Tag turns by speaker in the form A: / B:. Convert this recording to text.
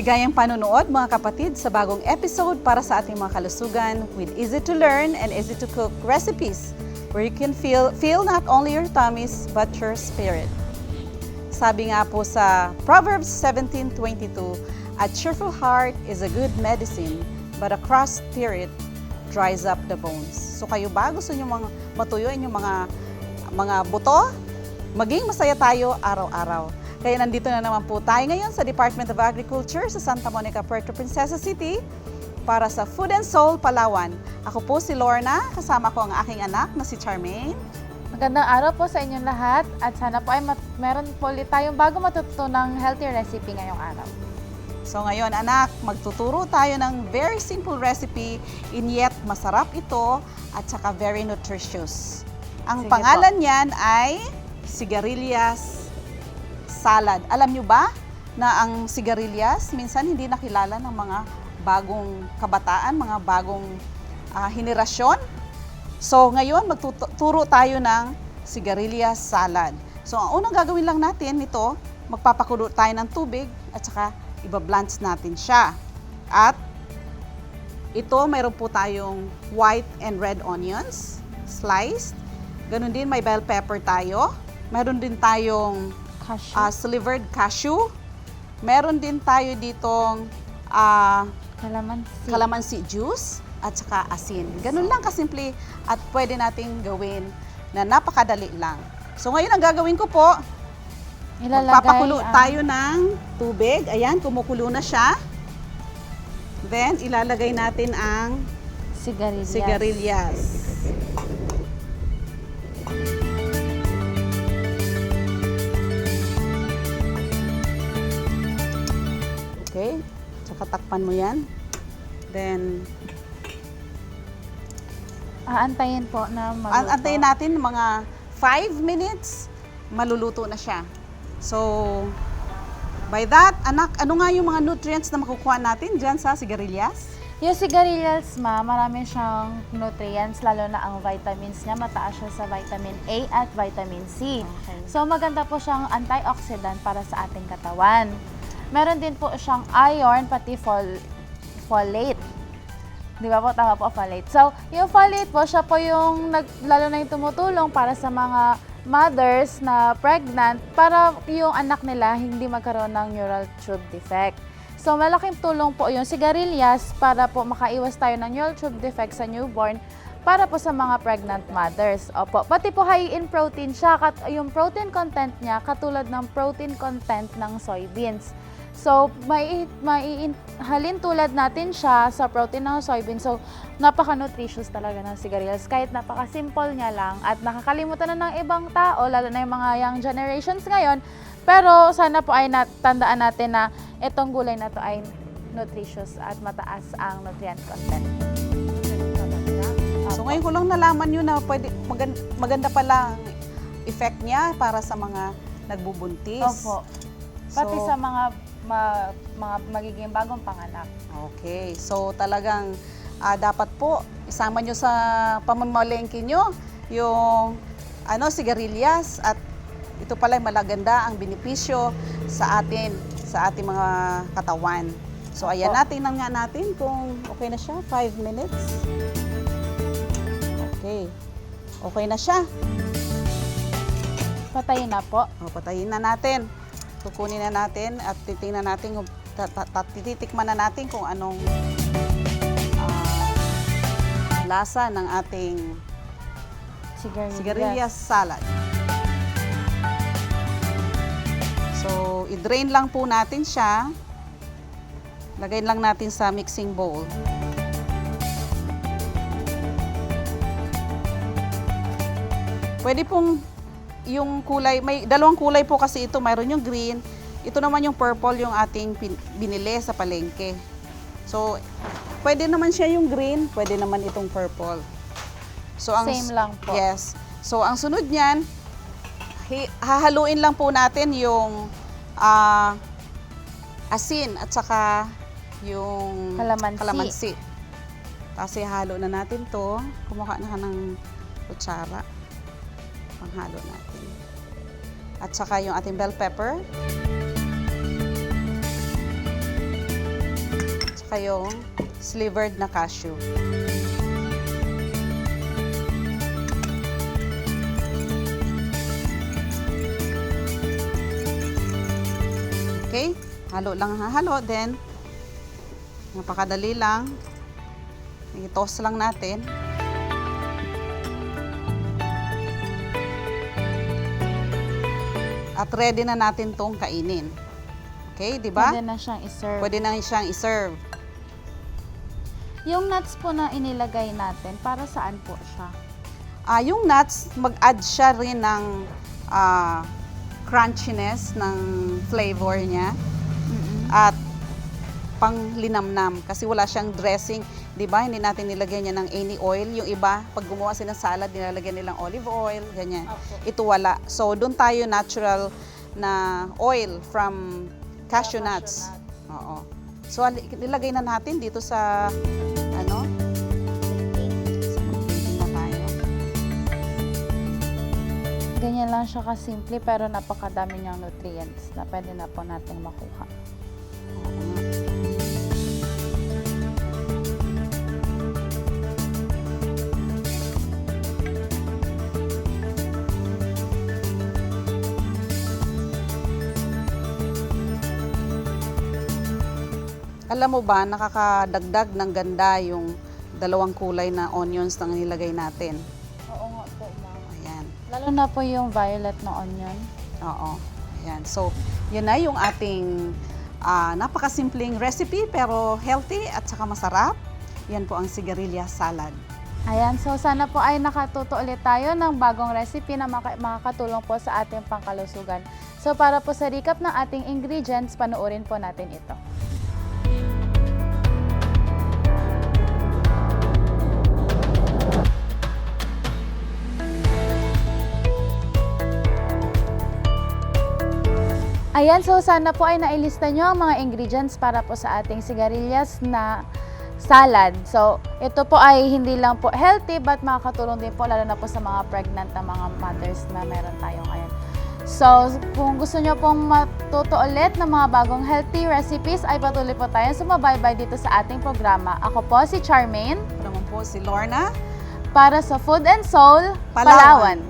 A: Maligayang panunood mga kapatid sa bagong episode para sa ating mga kalusugan with easy to learn and easy to cook recipes where you can feel not only your tummies but your spirit. Sabi nga po sa Proverbs 17:22, a cheerful heart is a good medicine, but a crossed spirit dries up the bones. So kayo ba gusto niyo matuyo inyong mga buto? Maging masaya tayo araw-araw. Kaya nandito na naman po tayo ngayon sa Department of Agriculture sa Santa Monica, Puerto Princesa City para sa Food and Soul, Palawan. Ako po si Lorna, kasama ko ang aking anak na si Charmaine.
B: Magandang araw po sa inyong lahat at sana po ay meron po ulit tayong bago matutunang healthy recipe ngayong araw.
A: So ngayon anak, magtuturo tayo ng very simple recipe and yet masarap ito at saka very nutritious. Ang
B: Sige
A: pangalan niyan ay Sigarilyas Salad. Alam nyo ba na ang sigarilyas minsan hindi nakilala ng mga bagong kabataan, mga bagong henerasyon? So ngayon magtuturo tayo ng Sigarilyas Salad. So ang unang gagawin lang natin nito, magpapakulo tayo ng tubig at saka iba-blanch natin siya. At ito mayroon po tayong white and red onions, sliced. Ganon din may bell pepper tayo. Meron din tayong slivered cashew. Meron din tayo ditong calamansi juice at saka asin. Ganun lang kasimple at pwede nating gawin na napakadali lang. So ngayon ang gagawin ko po, magpapakulo tayo ng tubig. Ayan, kumukulo na siya. Then ilalagay natin ang sigarilyas. Okay, tsaka takpan mo yan. Then,
B: aantayin po na maluto.
A: Aantayin natin mga 5 minutes, maluluto na siya. So, by that, anak, ano nga yung mga nutrients na makukuha natin dyan sa sigarilyas?
B: Yung sigarilyas, marami siyang nutrients, lalo na ang vitamins niya. Mataas siya sa vitamin A at vitamin C.
A: Okay.
B: So, maganda po siyang antioxidant para sa ating katawan. Meron din po siyang iron, pati folate. Di ba po? Tama po, folate. So, yung folate po, siya po yung lalo na yung tumutulong para sa mga mothers na pregnant para yung anak nila hindi magkaroon ng neural tube defect. So, malaking tulong po yung sigarilyas para po makaiwas tayo ng neural tube defect sa newborn para po sa mga pregnant mothers. Opo. Pati po high in protein siya. Yung protein content niya katulad ng protein content ng soybeans. So, halin tulad natin siya sa protein ng soybean. So, napaka-nutritious talaga ng sigarilyas. Kahit napaka-simple niya lang at nakakalimutan na ng ibang tao, lalo na yung mga young generations ngayon. Pero sana po ay tandaan natin na itong gulay na to ay nutritious at mataas ang nutrient content.
A: So, ngayon ko lang nalaman yun na maganda pala ang effect niya para sa mga nagbubuntis.
B: Opo. Pati sa mga magiging bagong panganak.
A: Okay. So, talagang dapat po isama nyo sa pamamalengke nyo yung sigarilyas at ito pala ay malaganda ang benepisyo sa ating mga katawan. So, ayan natin nga natin kung okay na siya. 5 minutes. Okay. Okay na siya.
B: Patayin na po.
A: Patayin na natin. Kukunin na natin at titingnan natin, titikman na natin kung anong lasa ng ating Sigarilyas Salad. So, i-drain lang po natin siya. Lagay lang natin sa mixing bowl. Pwede pong yung kulay, may dalawang kulay po kasi ito, mayroon yung green, ito naman yung purple yung ating binili sa palengke. So, pwede naman siya yung green, pwede naman itong purple. So,
B: same lang po.
A: Yes. So, ang sunod niyan, hahaluin lang po natin yung asin at saka yung calamansi. Tapos ihalo na natin to. Kumuha na ng kutsara. Panghalo natin. At saka yung ating bell pepper. kayong slivered na cashew. Okay, halo lang halo, then napakadali lang. I-toast lang natin. At ready na natin tong kainin. Okay, di ba?
B: Pwede na siyang iserve.
A: Pwede na siyang iserve.
B: Yung nuts po na inilagay natin, para saan po siya?
A: Yung nuts, mag-add siya rin ng crunchiness ng flavor niya. At panglinamnam kasi wala siyang dressing, 'di ba? Hindi natin nilagyan niya ng any oil. Yung iba, pag gumawa sila ng salad, nilalagyan nilang olive oil, ganyan.
B: Okay.
A: Ito wala. So doon tayo natural na oil from cashew nuts. Oo. So nilagay na natin dito sa ano? Na tayo.
B: Ganyan lang siya kasimple pero napakadami niyang nutrients na pwede na po natin makuha.
A: Alam mo ba, nakakadagdag ng ganda yung dalawang kulay na onions na nilagay natin.
B: Oo nga po, ma'am.
A: Ayan.
B: Lalo na po yung violet na onion.
A: Oo. Ayan. So, yun na yung ating napakasimpleng recipe pero healthy at saka masarap. Yan po ang Sigarilyas Salad.
B: Ayan, so sana po ay nakatuto ulit tayo ng bagong recipe na makakatulong po sa ating pangkalusugan. So para po sa recap ng ating ingredients, panoorin po natin ito. Ayan, so sana po ay nailista nyo ang mga ingredients para po sa ating sigarilyas na salad. So, ito po ay hindi lang po healthy but makakatulong din po lalo na po sa mga pregnant na mga mothers na meron tayo ngayon. So, kung gusto nyo pong matuto ulit ng mga bagong healthy recipes, ay patuloy po tayong sumabaybay dito sa ating programa. Ako po si Charmaine.
A: Ito naman po si Lorna.
B: Para sa Food and Soul,
A: Palawan.